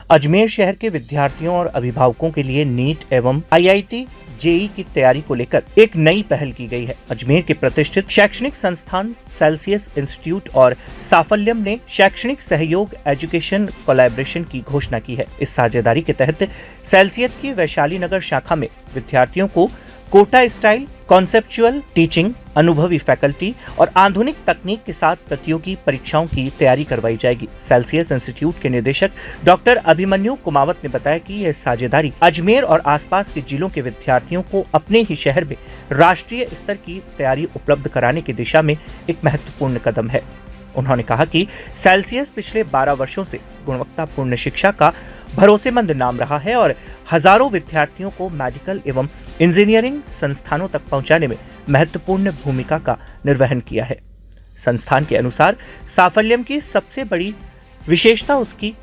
अजमेर शहर के विद्यार्थियों और अभिभावकों के लिए नीट एवं आईआईटी जेई की तैयारी को लेकर एक नई पहल की गई है। अजमेर के प्रतिष्ठित शैक्षणिक संस्थान सेल्सियस इंस्टीट्यूट और साफल्यम ने शैक्षणिक सहयोग एजुकेशन कोलैबोरेशन की घोषणा की है। इस साझेदारी के तहत सेल्सियस की वैशाली नगर शाखा में विद्यार्थियों को कोटा स्टाइल कॉन्सेप्चुअल टीचिंग, अनुभवी फैकल्टी और आधुनिक तकनीक के साथ प्रतियोगी परीक्षाओं की तैयारी करवाई जाएगी। सेल्सियस इंस्टीट्यूट के निदेशक डॉक्टर अभिमन्यु कुमावत ने बताया कि यह साझेदारी अजमेर और आसपास के जिलों के विद्यार्थियों को अपने ही शहर में राष्ट्रीय स्तर की तैयारी उपलब्ध कराने की दिशा में एक महत्वपूर्ण कदम है। उन्होंने कहा कि सेल्सियस पिछले 12 वर्षों से गुणवत्तापूर्ण शिक्षा का भरोसेमंद नाम रहा है और हजारों विद्यार्थियों को मेडिकल एवं इंजीनियरिंग संस्थानों तक पहुंचाने में महत्वपूर्ण भूमिका का निर्वहन किया है। संस्थान के अनुसार साफल्यम की सबसे बड़ी विशेषता उसकी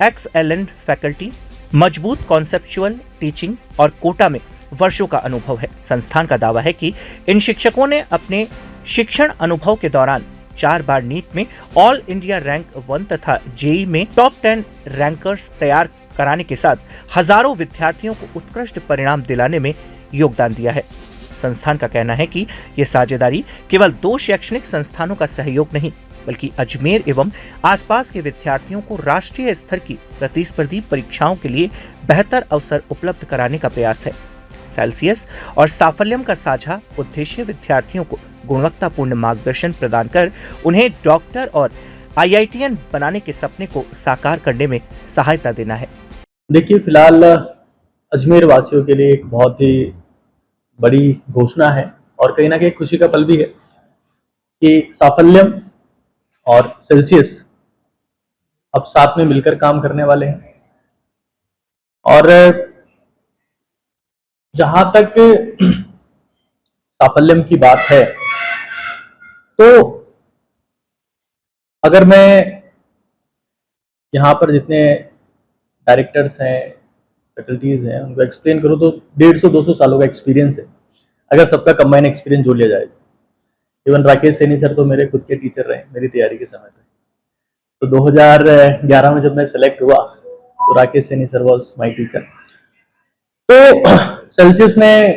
एक्सेलेंट फैकल्टी, मजबूत कॉन्सेप्चुअल टीचिंग और कोटा में वर्षों का अनुभव है। संस्थान का दावा है कि इन शिक्षकों ने अपने शिक्षण अनुभव के दौरान 4 बार नीट में ऑल इंडिया रैंक 1 तथा जेई में टॉप 10 रैंकर्स तैयार कराने के साथ हजारों विद्यार्थियों को उत्कृष्ट परिणाम दिलाने में योगदान दिया है। संस्थान का कहना है कि यह साझेदारी केवल 2 शैक्षणिक संस्थानों का सहयोग नहीं, बल्कि अजमेर एवं आसपास के विद्यार्थियों को राष्ट्रीय स्तर की प्रतिस्पर्धी परीक्षाओं के लिए बेहतर अवसर उपलब्ध कराने का प्रयास है। सेल्सियस और साफल्यम का साझा उद्देश्य विद्यार्थियों को गुणवत्तापूर्ण मार्गदर्शन प्रदान कर उन्हें डॉक्टर और आईआईटीएन बनाने के सपने को साकार करने में सहायता देना है। देखिए, फिलहाल अजमेर वासियों के लिए एक बहुत ही बड़ी घोषणा है और कहीं ना कहीं खुशी का पल भी है कि साफल्यम और सेल्सियस अब साथ में मिलकर काम करने वाले हैं। और जहां तक साफल्यम की बात है, तो अगर मैं यहाँ पर जितने डायरेक्टर्स हैं, फैकल्टीज हैं, उनको एक्सप्लेन करूँ तो 150-200 सालों का एक्सपीरियंस है अगर सबका कंबाइन एक्सपीरियंस जोड़ लिया जाए। इवन राकेश सैनी सर तो मेरे खुद के टीचर रहे मेरी तैयारी के समय पे। तो 2011 में जब मैं सेलेक्ट हुआ तो Rakesh Saini sir was my teacher. तो सेल्सियस ने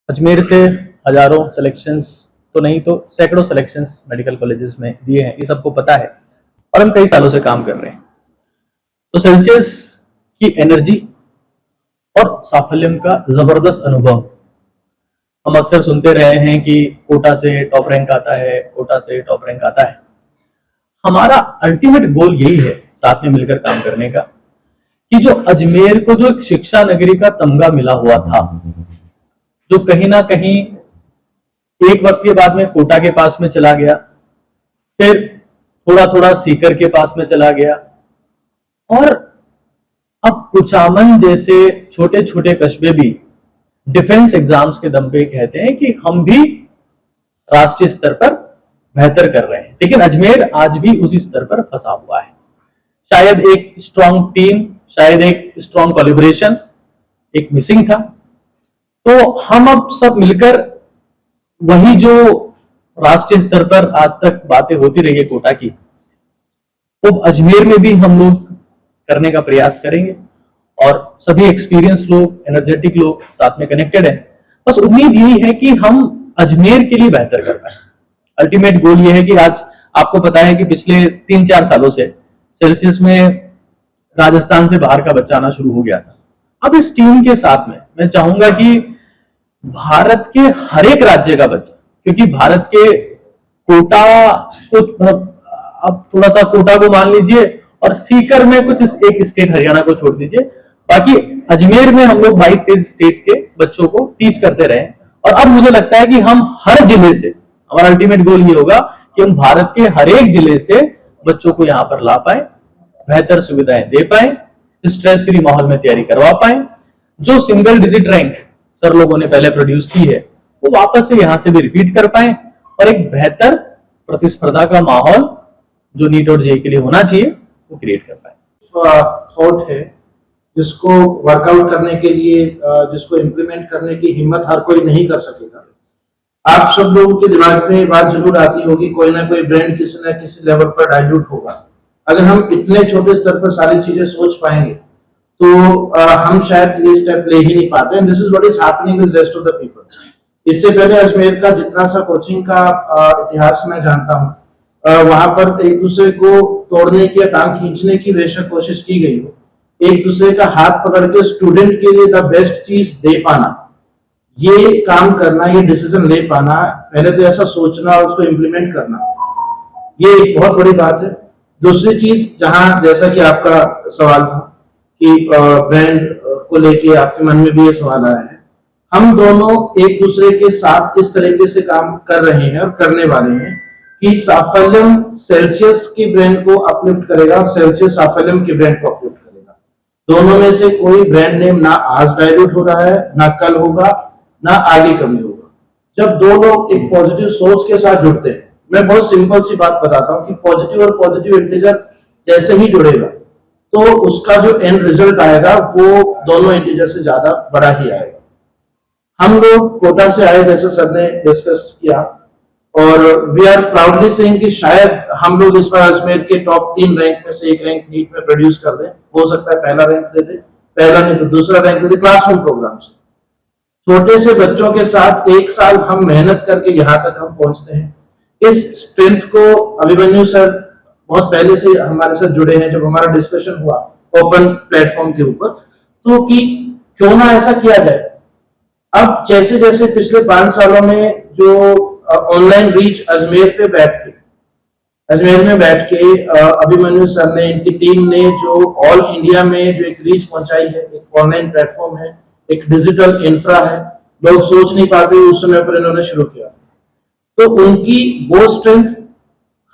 अजमेर से हजारों सिलेक्शंस तो नहीं तो सैकड़ों सिलेक्शंस मेडिकल कॉलेजेस में दिए हैं, ये सबको पता है और हम कई सालों से काम कर रहे हैं। तो सेल्सियस की एनर्जी और साफल्यम का जबरदस्त अनुभव, हम अक्सर सुनते रहे हैं कि कोटा से टॉप रैंक आता है, कोटा से टॉप रैंक आता है। हमारा अल्टीमेट गोल यही है साथ में मिलकर काम करने का कि जो अजमेर को जो एक शिक्षा नगरी का तमगा मिला हुआ था, जो कहीं ना कहीं एक वक्त के बाद में कोटा के पास में चला गया, फिर थोड़ा थोड़ा सीकर के पास में चला गया और अब कुचामन जैसे छोटे छोटे कस्बे भी डिफेंस एग्जाम्स के दम पे कहते हैं कि हम भी राष्ट्रीय स्तर पर बेहतर कर रहे हैं। लेकिन अजमेर आज भी उसी स्तर पर फंसा हुआ है। शायद एक स्ट्रॉन्ग टीम, शायद एक स्ट्रॉन्ग कोलैबोरेशन एक मिसिंग था। तो हम अब सब मिलकर वही जो राष्ट्रीय स्तर पर आज तक बातें होती रही है कोटा की, तो अजमेर में भी हम लोग करने का प्रयास करेंगे और सभी एक्सपीरियंस लोग, एनर्जेटिक लोग साथ में कनेक्टेड हैं। बस उम्मीद यही है कि हम अजमेर के लिए बेहतर कर पाए। अल्टीमेट गोल ये है कि आज आपको पता है कि पिछले 3-4 सालों से सेल्सियस में राजस्थान से बाहर का बच्चा आना शुरू हो गया था। अब इस टीम के साथ में मैं चाहूंगा कि भारत के हर एक राज्य का बच्चा, क्योंकि भारत के कोटा को अब थोड़ा सा कोटा को मान लीजिए और सीकर में कुछ एक स्टेट हरियाणा को छोड़ दीजिए, बाकी अजमेर में हम लोग 22-23 स्टेट के बच्चों को टीच करते रहे। और अब मुझे लगता है कि हम हर जिले से, हमारा अल्टीमेट गोल ये होगा कि हम भारत के हर एक जिले से बच्चों को यहाँ पर ला पाए, बेहतर सुविधाएं दे पाए, स्ट्रेस फ्री माहौल में तैयारी करवा पाए। जो सिंगल डिजिट रैंक सर लोगों ने पहले प्रोड्यूस की है वो वापस से यहाँ से भी रिपीट कर पाए और एक बेहतर प्रतिस्पर्धा का माहौल जो नीट और जेईई के लिए होना चाहिए वो क्रिएट कर पाए। थॉट है जिसको वर्कआउट करने के लिए, जिसको इम्प्लीमेंट करने की हिम्मत हर कोई नहीं कर सकेगा। आप सब लोगों के दिमाग में बात जरूर आती होगी, कोई ना कोई ब्रांड किसी न किसी लेवल पर डाइल्यूट होगा। अगर हम इतने छोटे स्तर पर सारी चीजें सोच पाएंगे तो हम शायद ये स्टेप ले ही नहीं पाते। And this is what is happening with rest of the people. इससे पहले अजमेर का जितना सा कोचिंग का इतिहास मैं जानता हूँ, वहां पर एक दूसरे को तोड़ने की या टांग खींचने की बेशक कोशिश की गई हो, एक दूसरे का हाथ पकड़ के स्टूडेंट के लिए द बेस्ट चीज दे पाना, ये काम करना, ये डिसीजन ले पाना, पहले तो ऐसा सोचना और उसको इम्प्लीमेंट करना, ये एक बहुत बड़ी बात है। दूसरी चीज, जहां जैसा कि आपका सवाल था कि ब्रांड को लेके आपके मन में भी ये सवाल आया है, हम दोनों एक दूसरे के साथ इस तरीके से काम कर रहे हैं और करने वाले हैं कि साफल्यम सेल्सियस की ब्रांड को अपलिफ्ट करेगा और सेल्सियस साफल्यम की ब्रांड को अपलिफ्ट करेगा। दोनों में से कोई ब्रांड नेम ना आज डाइल्यूट हो रहा है, ना कल होगा, ना आगे कभी होगा। जब दो लोग एक पॉजिटिव सोच के साथ जुड़ते हैं, मैं बहुत सिंपल सी बात बताता हूं कि पॉजिटिव और पॉजिटिव इंटीजर जैसे ही जुड़ेगा तो उसका जो एंड रिजल्ट आएगा वो दोनों इंटीजर से ज्यादा बड़ा ही आएगा। हम लोग कोटा से आए, जैसे सर ने डिस्कस किया, और वी आर प्राउडली सेइंग कि शायद हम लोग इस बार अजमेर के टॉप 3 रैंक में से एक रैंक नीट में प्रोड्यूस कर दें। हो सकता है पहला रैंक दे दे, पहला नहीं तो दूसरा रैंक दे दे क्लासरूम प्रोग्राम से। छोटे से बच्चों के साथ एक साल हम मेहनत करके यहाँ तक हम पहुंचते हैं। इस स्ट्रेंथ को अभिमन्यु सर बहुत पहले से हमारे साथ जुड़े हैं। जब हमारा डिस्कशन हुआ ओपन प्लेटफॉर्म के ऊपर, तो कि क्यों ना ऐसा किया जाए। अब जैसे जैसे पिछले 5 सालों में जो ऑनलाइन रीच अजमेर में बैठ के अभिमन्यु सर ने, इनकी टीम ने जो ऑल इंडिया में जो एक रीच पहुंचाई है, एक ऑनलाइन प्लेटफॉर्म है, एक डिजिटल इंफ्रा है, लोग सोच नहीं पाते उस समय पर इन्होंने शुरू किया। तो उनकी वो स्ट्रेंथ,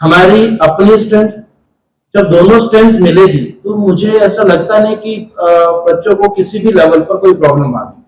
हमारी अपनी स्ट्रेंथ, जब दोनों स्ट्रेंथ मिलेगी तो मुझे ऐसा लगता नहीं कि बच्चों को किसी भी लेवल पर कोई प्रॉब्लम आती।